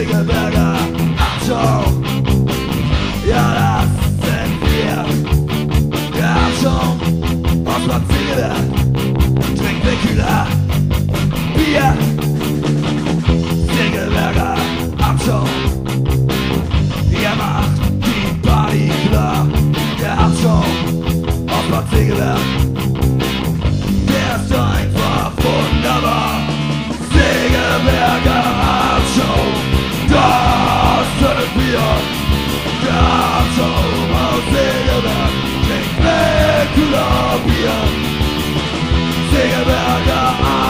Segeberger Abschau. Ja, das sind wir. Der Abschau aus Bad Segeberg. Trinkt Tequila, Bier. Segeberger Abschau. Ihr macht die Party klar. Der Abschau aus Bad Segeberg. Der ist einfach wunderbar. Segeberger Abschau, das sind wir. Der Abschau aus Segeberg, trinkt Tequila, Bier. Segeberger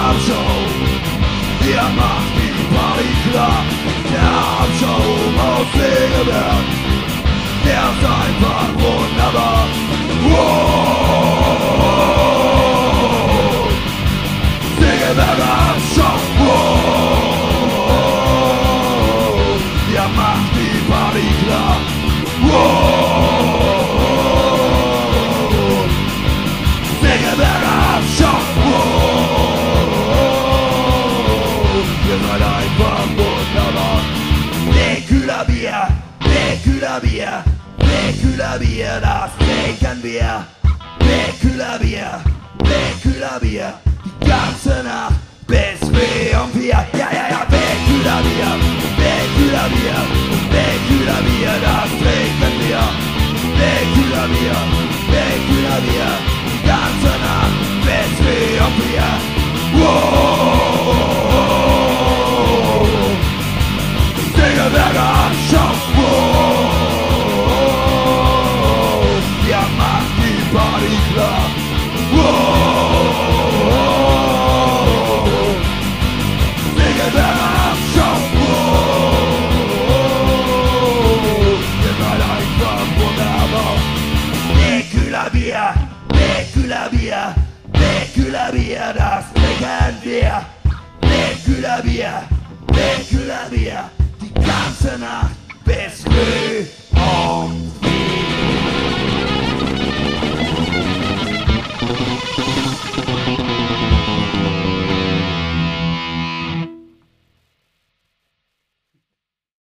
Abschau, ihr macht die Party klar. Der Abschau aus Segeberg, der ist einfach wunderbar. Wow! Segeberger Abschau, wow! Ihr macht die Party klar. Wow! Segeberger Abschau, wow! Ihr seid einfach wunderbar. Tequila Bier, Tequila Bier, Tequila Bier, das trinken wir. Tequila Bier, Tequila Bier, die ganze Nacht bis wir um 4. Ja, ja, ja, Tequila Bier, Tequila Bier, Tequila Bier, das trinken wir. Tequila Bier, Tequila Bier, die ganze Nacht bis wir um 4. Wow! Segeberger Abschau, wow! Ihr macht die Party klar. Wow! Segeberger Abschau, wow! Ihr seid einfach wunderbar. Tequila Bier, Tequila Bier, Tequila Bier, das trinken wir. Tequila Bier, Tequila Bier, die ganze Nacht bis früh um